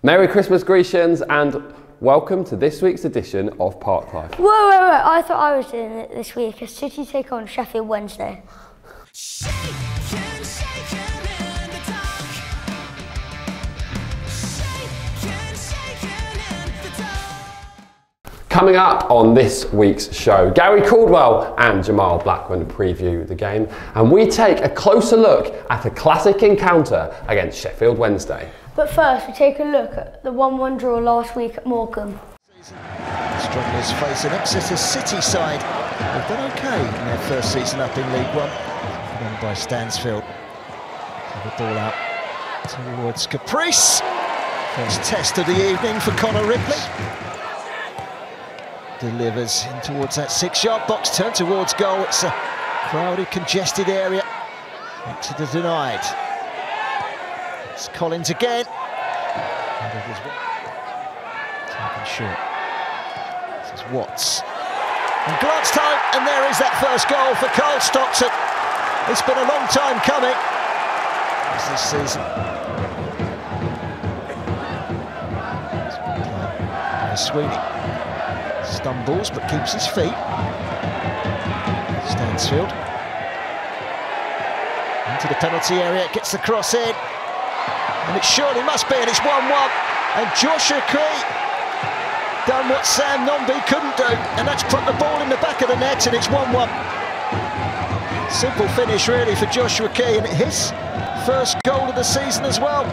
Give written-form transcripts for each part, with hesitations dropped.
Merry Christmas, Grecians, and welcome to this week's edition of Park Life. Whoa, I thought I was doing it this week. As City take on Sheffield Wednesday. Coming up on this week's show, Gary Caldwell and Jamal Blackman preview the game, and we take a closer look at a classic encounter against Sheffield Wednesday. But first, we take a look at the 1-1 draw last week at Morecambe. Strugglers face an Exeter City side. They've done okay in their first season up in League One. Won by Stansfield. The ball out towards Caprice. First test of the evening for Connor Ripley. Delivers in towards that 6-yard box, turn towards goal. It's a crowded, congested area. Exeter denied. It's Collins again. Taken short. This is Watts. And glanced home, and there is that first goal for Cole Stockton. It's been a long time coming this season. Sweeney stumbles but keeps his feet. Stansfield into the penalty area, gets the cross in, and it surely must be, and it's 1-1. And Joshua Key done what Sam Nombi couldn't do, and that's put the ball in the back of the net, and it's 1-1. Simple finish really for Joshua Key, and his first goal of the season as well.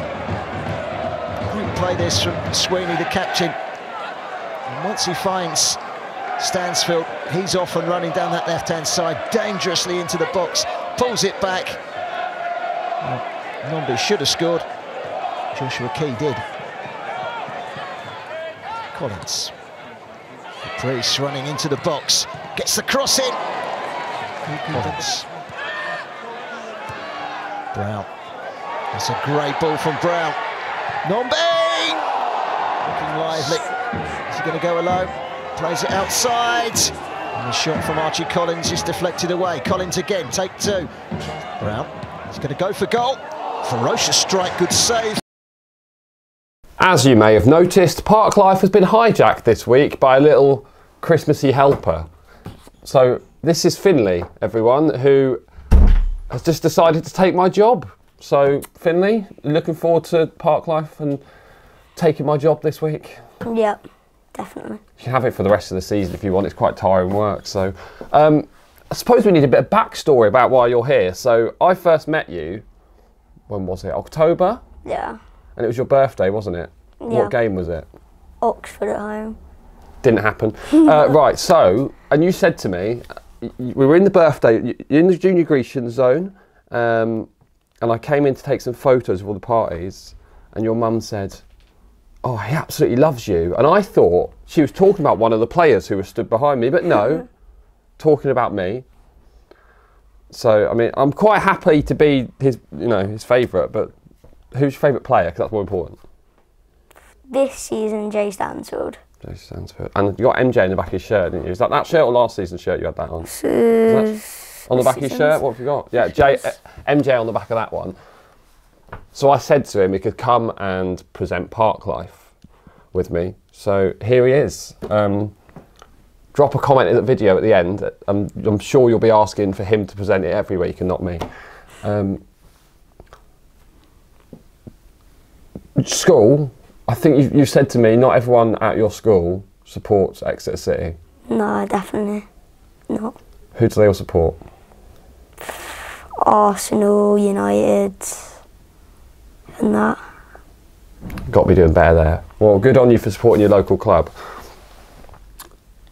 Great play this from Sweeney, the captain. And once he finds Stansfield, he's off and running down that left-hand side, dangerously into the box, pulls it back. Well, Nombi should have scored. Joshua Key did. Collins. Caprice running into the box, gets the cross in. Collins. Brown. That's a great ball from Brown. Nombi! Looking lively. Is he going to go alone? Plays it outside. And the shot from Archie Collins is deflected away. Collins again, take two. Brown. He's going to go for goal. Ferocious strike, good save. As you may have noticed, Park Life has been hijacked this week by a little Christmassy helper. So this is Finley, everyone, who has just decided to take my job. So Finley, looking forward to Park Life and taking my job this week? Yep, definitely. You can have it for the rest of the season if you want. It's quite tiring work. So I suppose we need a bit of backstory about why you're here. So I first met you, when was it? October? Yeah. And it was your birthday, wasn't it? Yeah. What game was it? Oxford at home. Didn't happen. Right, so, and you said to me, we were in the birthday, in the junior Grecian zone, and I came in to take some photos of all the parties, and your mum said, oh, he absolutely loves you. And I thought she was talking about one of the players who was stood behind me, but no, talking about me. So, I mean, I'm quite happy to be his, his favourite, but who's your favourite player? Because that's more important. This season, Jay Stansfield. Jay Stansfield. And you got MJ in the back of his shirt, didn't you? Is that shirt or last season's shirt you had that on? On the back of his shirt? What have you got? Yeah, MJ on the back of that one. So I said to him he could come and present Park Life with me. So here he is. Drop a comment in the video at the end. I'm sure you'll be asking for him to present it every week and not me. School, I think you said to me, not everyone at your school supports Exeter City. No, definitely not. Who do they all support? Arsenal, United, and that. Got to be doing better there. Well, good on you for supporting your local club.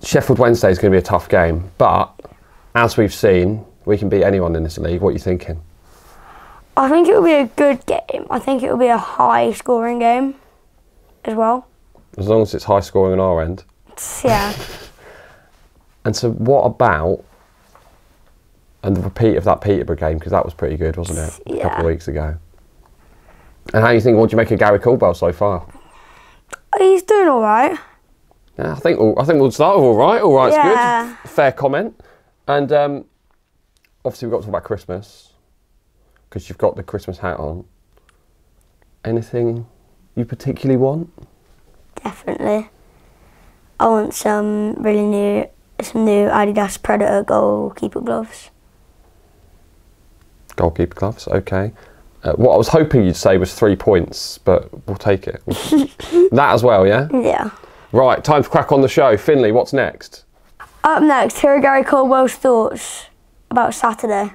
Sheffield Wednesday is going to be a tough game, but as we've seen, we can beat anyone in this league. What are you thinking? I think it will be a good game. I think it will be a high-scoring game as well. As long as it's high-scoring on our end. Yeah. And so what about, and the repeat of that Peterborough game, because that was pretty good, wasn't it? Yeah. A couple of weeks ago. And how do you think, what do you make of Gary Caldwell so far? He's doing all right. Yeah, I think we'll start with all right. All right's Yeah. good. Fair comment. And obviously we've got to talk about Christmas, because you've got the Christmas hat on. Anything you particularly want? Definitely. I want some new Adidas Predator goalkeeper gloves. Goalkeeper gloves, okay. What I was hoping you'd say was 3 points, but we'll take it. That as well, yeah? Yeah. Right, time to crack on the show. Finley, what's next? Up next, here are Gary Caldwell's thoughts about Saturday.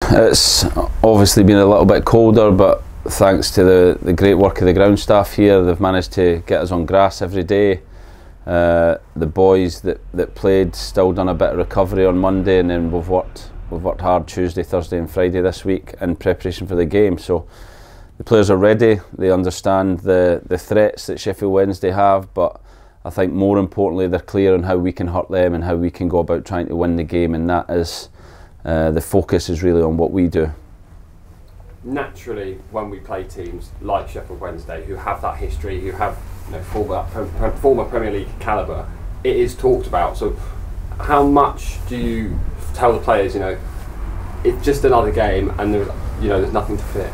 It's obviously been a little bit colder, but thanks to the great work of the ground staff here, they've managed to get us on grass every day. The boys that played still done a bit of recovery on Monday, and then we've worked hard Tuesday, Thursday and Friday this week in preparation for the game. So the players are ready, they understand the threats that Sheffield Wednesday have, but I think more importantly they're clear on how we can hurt them and how we can go about trying to win the game, and that is the focus is really on what we do. Naturally, when we play teams like Sheffield Wednesday, who have that history, who have former Premier League calibre, it is talked about. So how much do you tell the players, it's just another game and there's nothing to fear?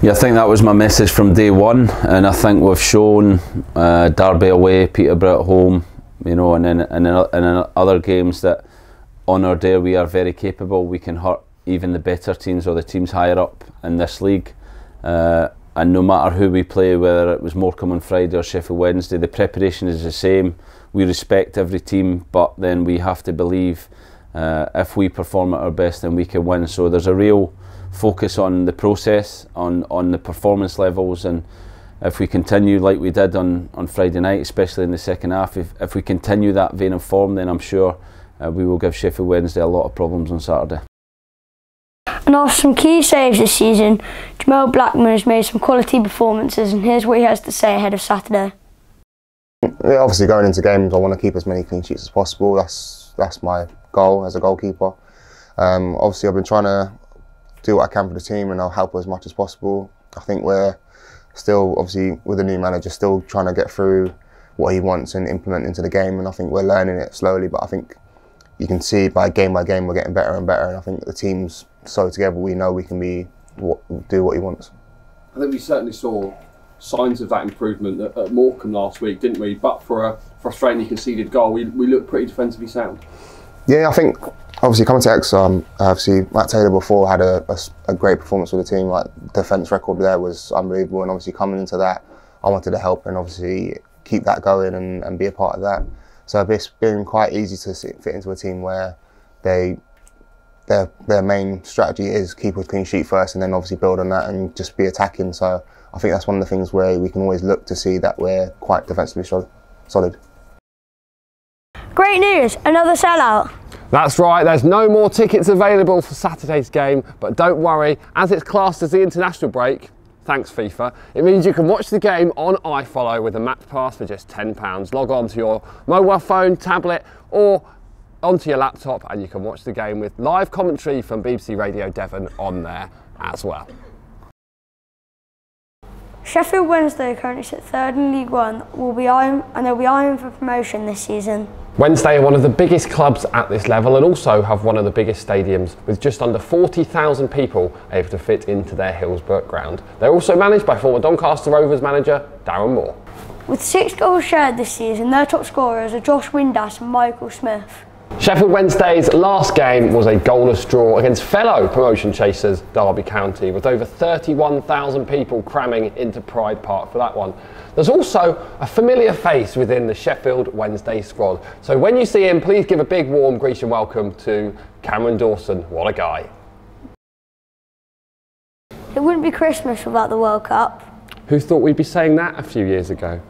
Yeah, I think that was my message from day one, and I think we've shown Derby away, Peterborough at home, and then in other games that on our day we are very capable. We can hurt even the better teams or the teams higher up in this league. And no matter who we play, whether it was Morecambe on Friday or Sheffield Wednesday, the preparation is the same. We respect every team, but then we have to believe if we perform at our best, then we can win. So there's a real focus on the process, on the performance levels, and if we continue like we did on Friday night, especially in the second half, if we continue that vein of form, then I'm sure we will give Sheffield Wednesday a lot of problems on Saturday. And after some key saves this season, Jamal Blackman has made some quality performances, and here's what he has to say ahead of Saturday. Yeah, obviously going into games I want to keep as many clean sheets as possible. That's my goal as a goalkeeper. Obviously I've been trying to do what I can for the team, and I'll help as much as possible. I think we're still, obviously with the new manager, still trying to get through what he wants and implement into the game, and I think we're learning it slowly, but I think you can see by game we're getting better and better, and I think the team's so together we know we can do what he wants. I think we certainly saw signs of that improvement at Morecambe last week, didn't we? But for a frustratingly conceded goal, we looked pretty defensively sound. Yeah, I think obviously coming to Exeter, obviously Matt Taylor before had a great performance with the team. Like defence record there was unbelievable, and obviously coming into that, I wanted to help and obviously keep that going and be a part of that. So it's been quite easy to fit into a team where their main strategy is keep a clean sheet first, and then obviously build on that and just be attacking. So I think that's one of the things where we can always look to see that we're quite defensively solid. Great news, another sellout. That's right, there's no more tickets available for Saturday's game, but don't worry, as it's classed as the international break, thanks FIFA, it means you can watch the game on iFollow with a match pass for just £10. Log on to your mobile phone, tablet or onto your laptop, and you can watch the game with live commentary from BBC Radio Devon on there as well. Sheffield Wednesday, currently sit third in League One, they'll be eyeing for promotion this season. Wednesday are one of the biggest clubs at this level and also have one of the biggest stadiums, with just under 40,000 people able to fit into their Hillsborough ground. They're also managed by former Doncaster Rovers manager Darren Moore. With 6 goals shared this season, their top scorers are Josh Windass and Michael Smith. Sheffield Wednesday's last game was a goalless draw against fellow promotion chasers Derby County, with over 31,000 people cramming into Pride Park for that one. There's also a familiar face within the Sheffield Wednesday squad, so when you see him, please give a big warm Grecian welcome to Cameron Dawson. What a guy. It wouldn't be Christmas without the World Cup. Who thought we'd be saying that a few years ago?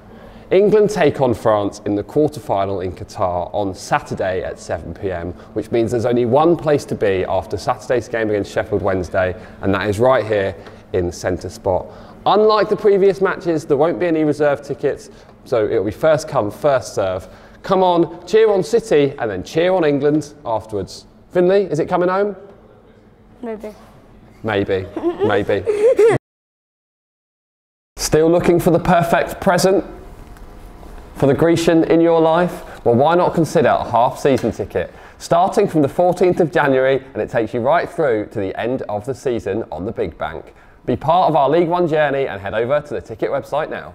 England take on France in the quarter-final in Qatar on Saturday at 7 p.m, which means there's only one place to be after Saturday's game against Sheffield Wednesday, and that is right here in the centre spot. Unlike the previous matches, there won't be any reserve tickets, so it'll be first come, first serve. Come on, cheer on City and then cheer on England afterwards. Finley, is it coming home? Maybe. Maybe, maybe. Still looking for the perfect present for the Grecian in your life? Well, why not consider a half-season ticket? Starting from the 14th of January, and it takes you right through to the end of the season on the Big Bank. Be part of our League One journey and head over to the ticket website now.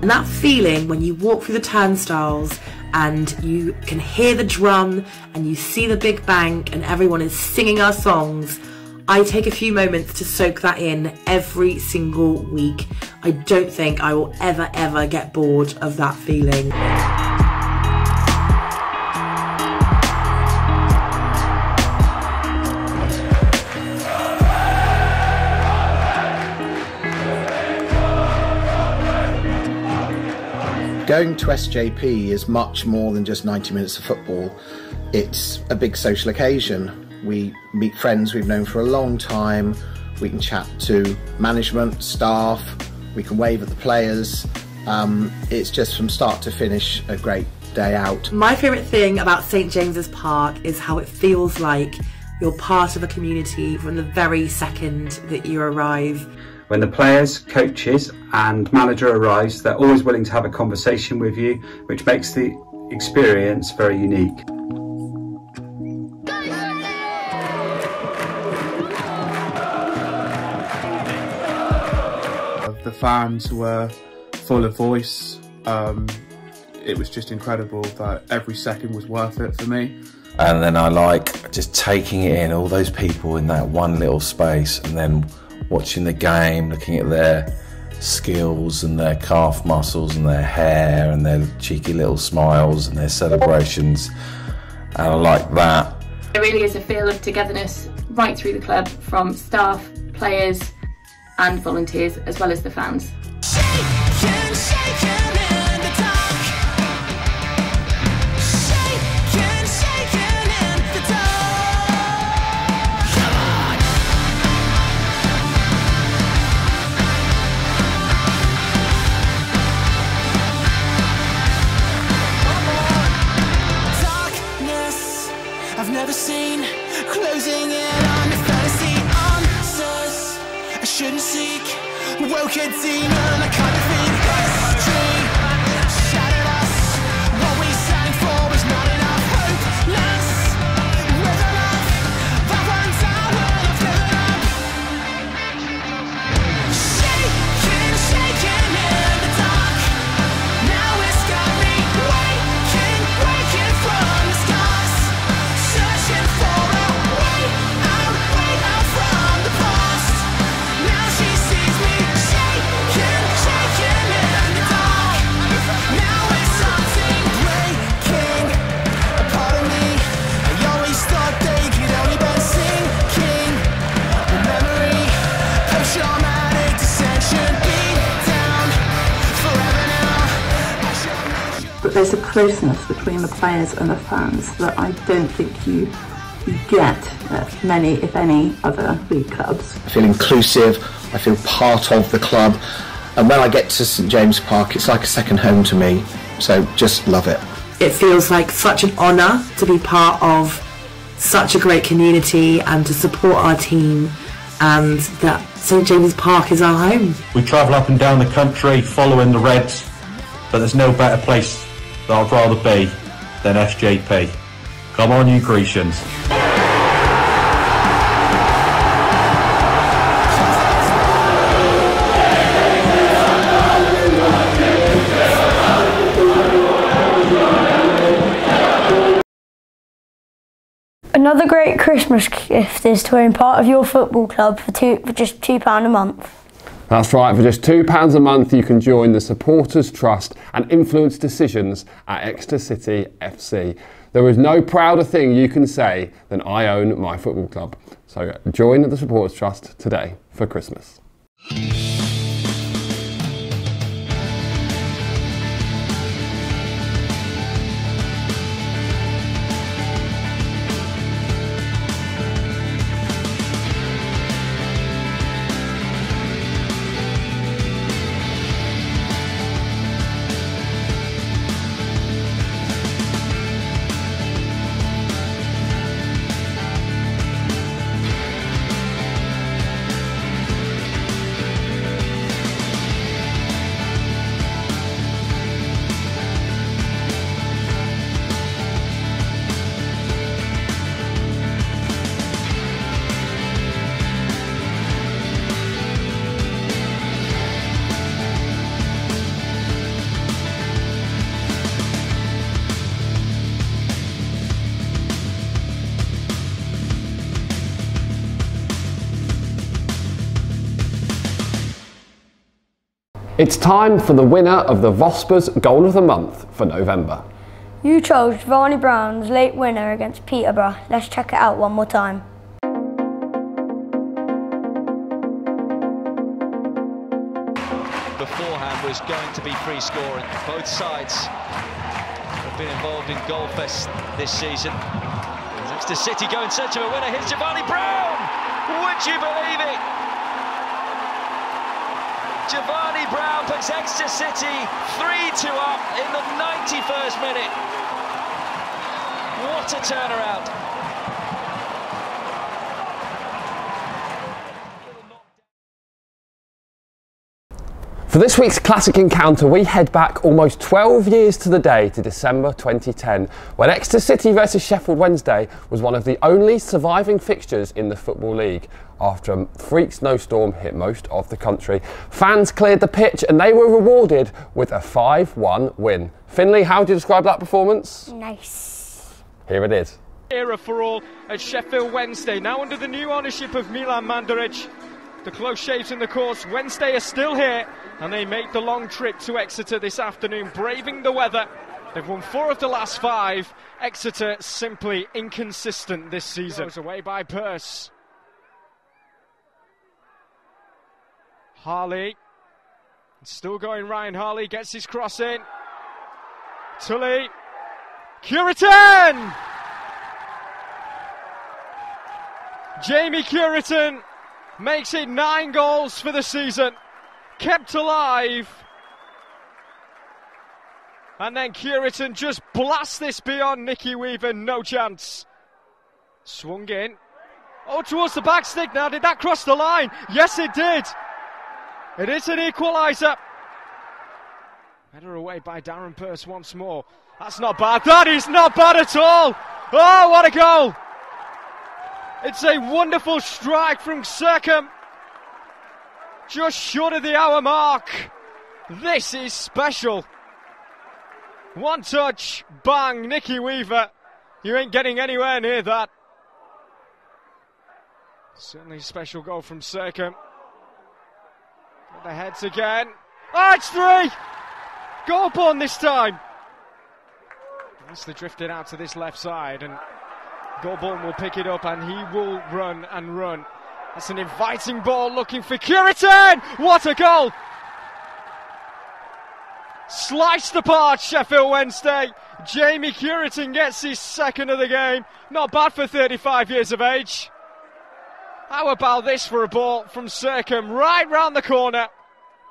And that feeling when you walk through the turnstiles and you can hear the drum and you see the big bank and everyone is singing our songs, I take a few moments to soak that in every single week. I don't think I will ever get bored of that feeling. Going to SJP is much more than just 90 minutes of football. It's a big social occasion. We meet friends we've known for a long time. We can chat to management, staff, we can wave at the players. It's just from start to finish a great day out. My favourite thing about St James's Park is how it feels like you're part of a community from the very second that you arrive. When the players, coaches and manager arrives, they're always willing to have a conversation with you, which makes the experience very unique. The fans were full of voice. It was just incredible that every second was worth it for me. And then I like just taking it in, all those people in that one little space, and then watching the game, looking at their skills and their calf muscles and their hair and their cheeky little smiles and their celebrations, and I like that. There really is a feel of togetherness right through the club, from staff, players and volunteers, as well as the fans. Seen closing in on the fantasy answers I shouldn't seek, woke a demon, I kind of think history shattered us. What we sang for was not enough. Hopeless with enough that runs out when I've given up. Shaking in the dark. Now it's got me waking from the stars. Searching for a way out from the past. Now she sees me shaking in the dark. Now it's something breaking a part of me. I always thought they could only be sinking. The memory, post-traumatic dissension, beat down forever now. But there's a closeness between the players and the fans that I don't think you get at many, if any, other league clubs. I feel inclusive, I feel part of the club, and when I get to St James's Park it's like a second home to me, so just love it. It feels like such an honour to be part of such a great community and to support our team, and that St James's Park is our home. We travel up and down the country following the Reds, but there's no better place that I'd rather be than SJP. Come on, you Grecians. Another great Christmas gift is to own part of your football club for just £2 a month. That's right, for just £2 a month you can join the Supporters Trust and influence decisions at Exeter City FC. There is no prouder thing you can say than I own my football club. So join the Supporters Trust today for Christmas. It's time for the winner of the Vosper's Goal of the Month for November. You chose Giovanni Brown's late winner against Peterborough. Let's check it out one more time. Beforehand was going to be free scoring. Both sides have been involved in goal fest this season. Exeter City go in search of a winner. Here's Giovanni Brown! Would you believe it? Giovanni Brown puts Exeter City 3-2 up in the 91st minute. What a turnaround. For this week's classic encounter, we head back almost 12 years to the day to December 2010, when Exeter City versus Sheffield Wednesday was one of the only surviving fixtures in the Football League. After a freak snowstorm hit most of the country, fans cleared the pitch and they were rewarded with a 5-1 win. Finley, how do you describe that performance? Nice. Here it is. Era for all at Sheffield Wednesday, now under the new ownership of Milan Mandaric. The close shaves in the course, Wednesday are still here, and they make the long trip to Exeter this afternoon, braving the weather. They've won 4 of the last 5. Exeter simply inconsistent this season. Goes away by Pearce. Harley. Still going, Ryan Harley gets his cross in. Tully. Curitan! Jamie Curitan makes it 9 goals for the season. Kept alive. And then Curitan just blasts this beyond Nicky Weaver, no chance. Swung in. Oh, towards the back stick now. Did that cross the line? Yes, it did. It is an equaliser. Header away by Darren Pearce once more. That's not bad. That is not bad at all. Oh, what a goal. It's a wonderful strike from Circum. Just short of the hour mark. This is special. One touch, bang, Nicky Weaver. You ain't getting anywhere near that. Certainly a special goal from Circum. Got the heads again. Oh, it's 3! Goalborn this time. Nicely drifted out to this left side, and Goalborn will pick it up and he will run and run. That's an inviting ball looking for Curitan! What a goal! Sliced apart Sheffield Wednesday. Jamie Curitan gets his 2nd of the game. Not bad for 35 years of age. How about this for a ball from Circum right round the corner,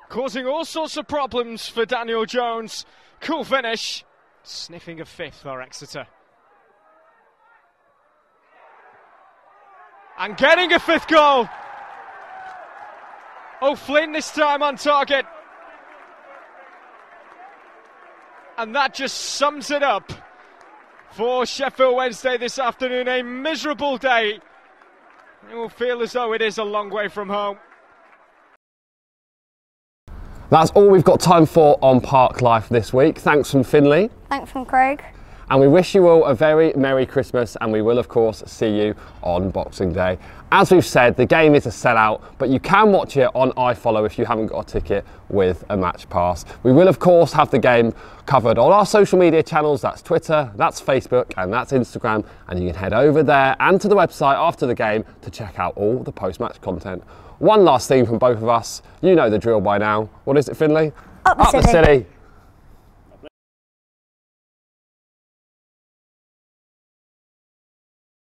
causing all sorts of problems for Daniel Jones. Cool finish. Sniffing a 5th for Exeter. And getting a 5th goal. O'Flynn this time on target. And that just sums it up for Sheffield Wednesday this afternoon. A miserable day. It will feel as though it is a long way from home. That's all we've got time for on Park Life this week. Thanks from Finley. Thanks from Craig. And we wish you all a very Merry Christmas, and we will of course see you on Boxing Day. As we've said, the game is a sellout, but you can watch it on iFollow if you haven't got a ticket with a match pass. We will of course have the game covered on our social media channels. That's Twitter, that's Facebook, and that's Instagram, and you can head over there and to the website after the game to check out all the post-match content. One last thing from both of us. You know the drill by now. What is it, Finley? Up the city.